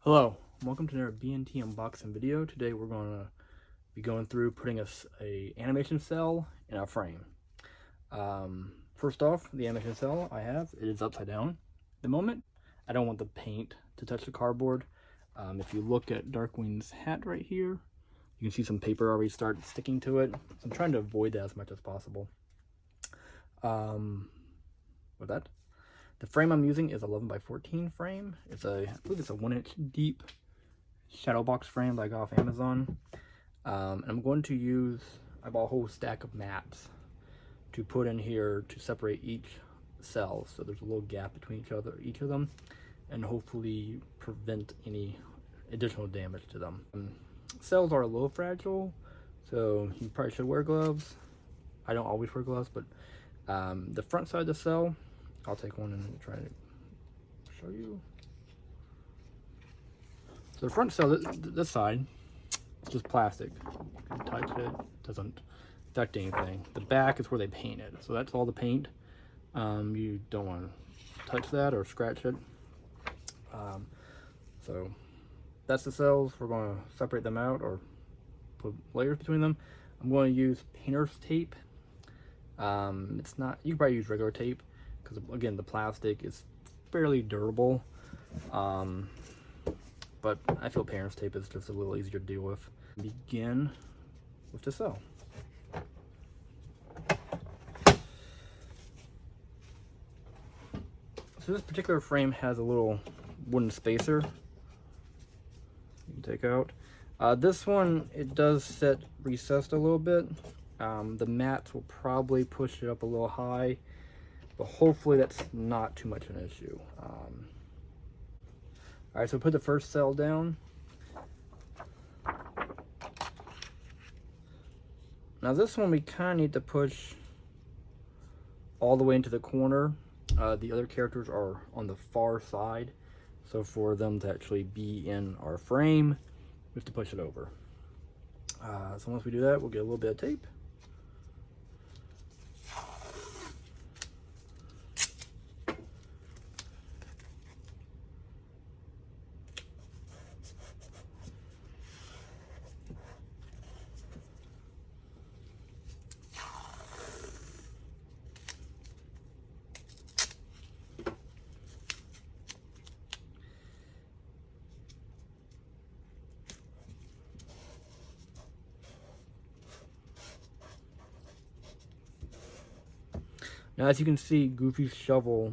Hello, welcome to another BNT unboxing video. Today we're going to be going through putting a animation cell in a frame. First off, the animation cell I have, it is upside down at the moment. I don't want the paint to touch the cardboard. If you look at Darkwing's hat right here, you can see some paper already start sticking to it. So I'm trying to avoid that as much as possible. With that, the frame I'm using is 11 by 14 frame. I believe it's a 1-inch deep shadow box frame that I got off Amazon. And I'm going to use, I bought a whole stack of mats to put in here to separate each cell. So there's a little gap between each of them, and hopefully prevent any additional damage to them. Cells are a little fragile, so you probably should wear gloves. I don't always wear gloves, but the front side of the cell, I'll take one and try to show you. So the front cell, this side, it's just plastic. You can touch it, doesn't affect anything. The back is where they painted, so that's all the paint. You don't want to touch that or scratch it. So that's the cells. We're going to separate them out or put layers between them. I'm going to use painter's tape. It's not, you can probably use regular tape, because again, the plastic is fairly durable, but I feel painter's tape is just a little easier to deal with. Begin with the cell. So this particular frame has a little wooden spacer you can take out. This one, it does sit recessed a little bit. The mats will probably push it up a little high, but hopefully that's not too much of an issue. Alright, so put the first cell down. Now this one we kind of need to push all the way into the corner. The other characters are on the far side, so for them to actually be in our frame, we have to push it over. So once we do that, we'll get a little bit of tape. Now, as you can see, Goofy's shovel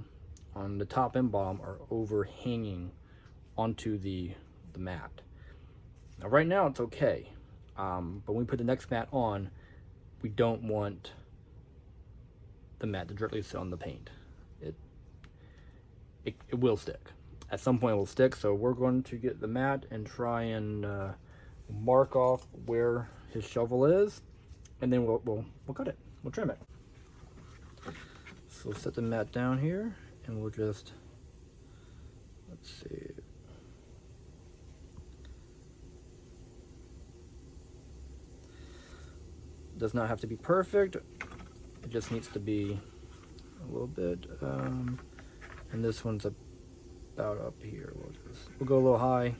on the top and bottom are overhanging onto the mat. Now, right now it's okay, but when we put the next mat on, we don't want the mat to directly sit on the paint. It will stick. At some point it will stick, so we're going to get the mat and try and mark off where his shovel is, and then we'll cut it. We'll trim it. So we'll set the mat down here, and we'll just, let's see. Does not have to be perfect. It just needs to be a little bit, and this one's about up here. We'll go a little high.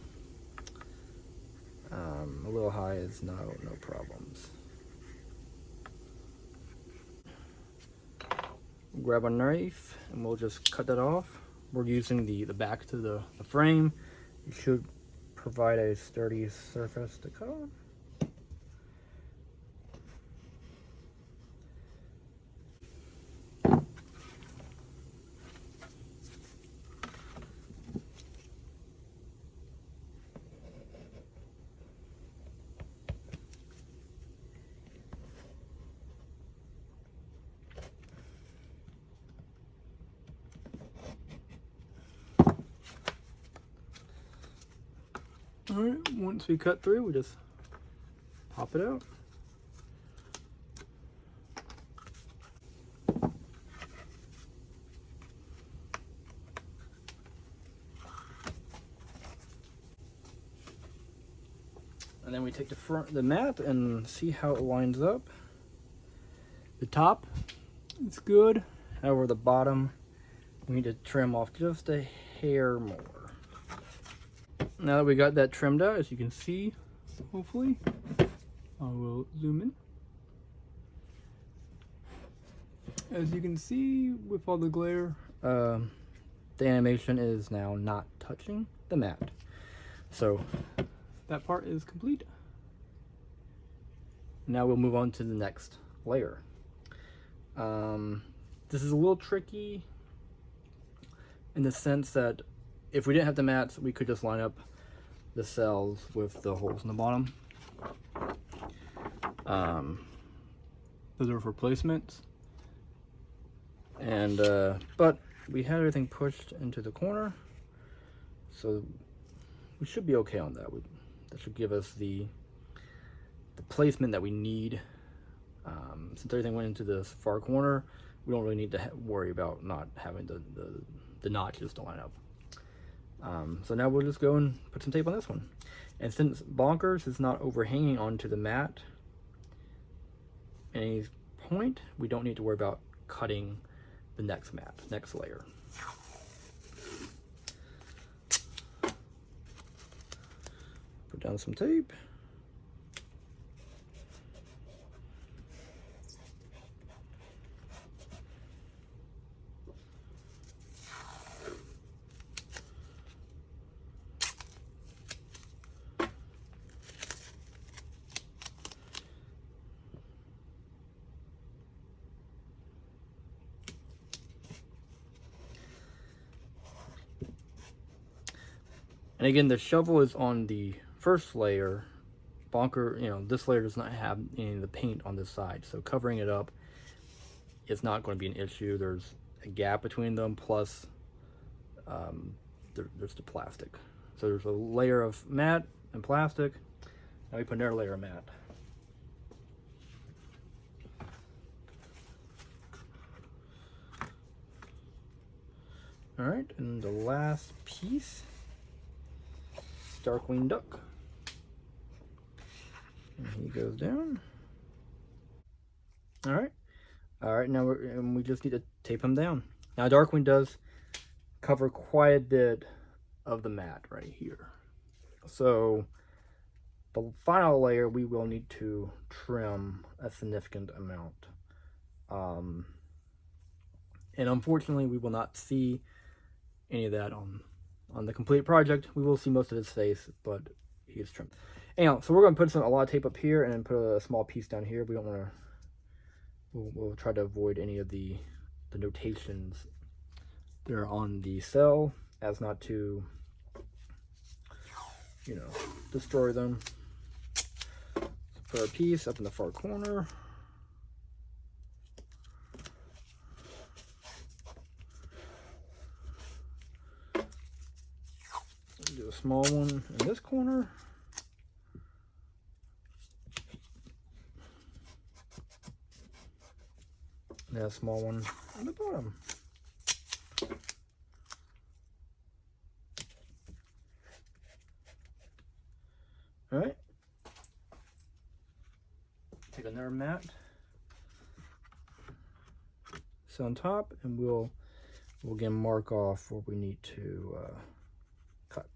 A little high is no problems. Grab a knife and we'll just cut that off. We're using the back to the frame. You should provide a sturdy surface to cut on. Alright, once we cut through, we just pop it out. And then we take the mat and see how it lines up. The top, it's good. However, the bottom, we need to trim off just a hair more. now that we got that trimmed out, as you can see, hopefully, I will zoom in. As you can see with all the glare, the animation is now not touching the mat. So that part is complete. Now we'll move on to the next layer. This is a little tricky in the sense that if we didn't have the mats, we could just line up the cells with the holes in the bottom. Those are for placements. And but we had everything pushed into the corner, so we should be okay on that. That should give us the placement that we need. Since everything went into this far corner, we don't really need to worry about not having the notches to line up. So now we'll just go and put some tape on this one. And since Bonkers is not overhanging onto the mat at any point, we don't need to worry about cutting the next layer. Put down some tape. And again, the shovel is on the first layer. Bonker, this layer does not have any of the paint on this side, so covering it up is not going to be an issue. There's a gap between them, plus there's the plastic. So there's a layer of matte and plastic. Now we put another layer of matte. All right, and the last piece, Darkwing Duck. And he goes down. All right. Now we just need to tape him down. Now Darkwing does cover quite a bit of the mat right here, so the final layer we will need to trim a significant amount. And unfortunately, we will not see any of that on the complete project. We will see most of his face, but he is trimmed. Anyhow, so we're going to put a lot of tape up here and then put a small piece down here. We don't want to, we'll try to avoid any of the notations that are on the cell, as not to, destroy them. So put our piece up in the far corner. Do a small one in this corner. And a small one on the bottom. All right. Take another mat. So on top, and we'll again mark off where we need to cut.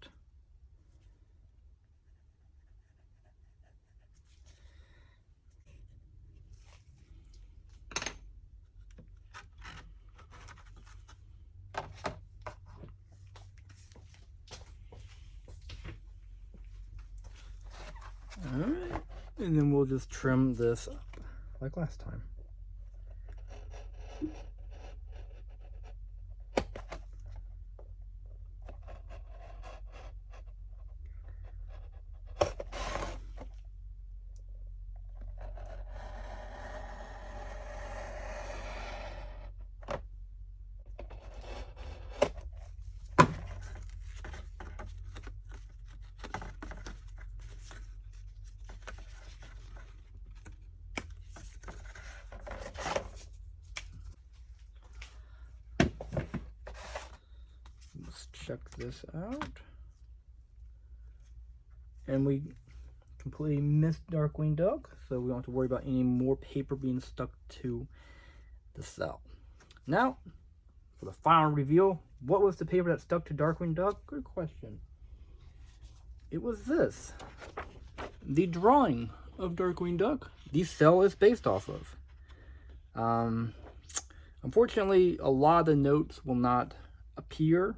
All right, and then we'll just trim this up like last time. Check this out, and we completely missed Darkwing Duck, so we don't have to worry about any more paper being stuck to the cell. Now, for the final reveal, what was the paper that stuck to Darkwing Duck? Good question. it was this. The drawing of Darkwing Duck. The cell is based off of. Unfortunately, a lot of the notes will not appear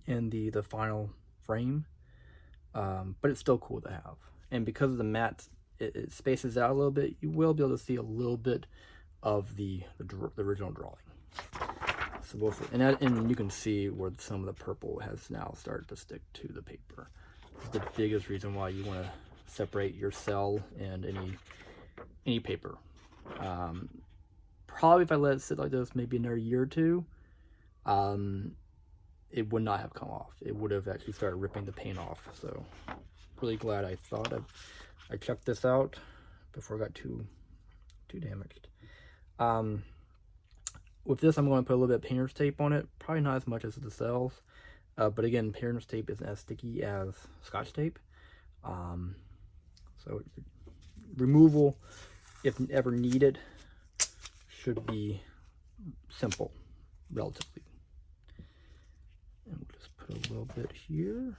in the final frame, but it's still cool to have. And because of the matte, it spaces out a little bit, you will be able to see a little bit of the original drawing. So and you can see where some of the purple has now started to stick to the paper. It's the biggest reason why you want to separate your cell and any paper. Probably if I let it sit like this maybe another year or two, it would not have come off. It would have actually started ripping the paint off. So really glad I thought I checked this out before it got too damaged. With this, I'm going to put a little bit of painter's tape on it. Probably not as much as the cells, but again, painter's tape isn't as sticky as Scotch tape. So removal, if ever needed, should be simple, relatively. And we'll just put a little bit here.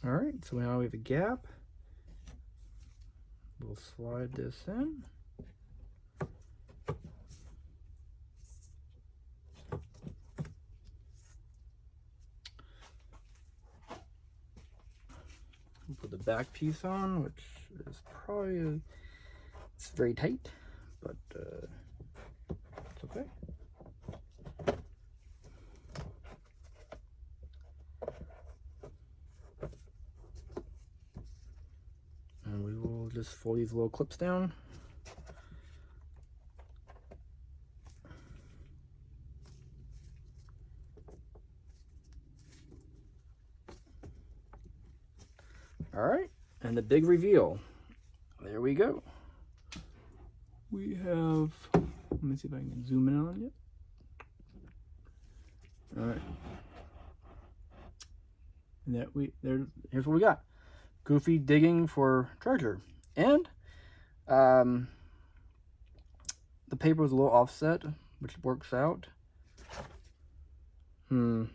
All right, so now we have a gap. We'll slide this in. We'll put the back piece on, which is probably, it's very tight, but it's okay. And we will just fold these little clips down. All right, and the big reveal. There we go. We have, let me see if I can zoom in on it. All right. And here's what we got. Goofy digging for treasure. And the paper was a little offset, which works out. We're going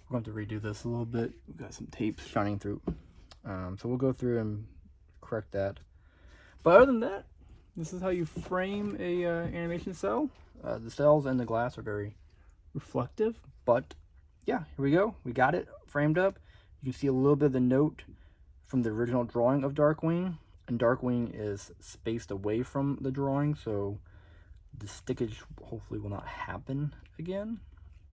to have to redo this a little bit. We've got some tape shining through. So we'll go through and correct that. But other than that, this is how you frame a animation cell. The cells and the glass are very reflective, but yeah, here we go. We got it framed up. You can see a little bit of the note from the original drawing of Darkwing, and Darkwing is spaced away from the drawing, so the stickage hopefully will not happen again.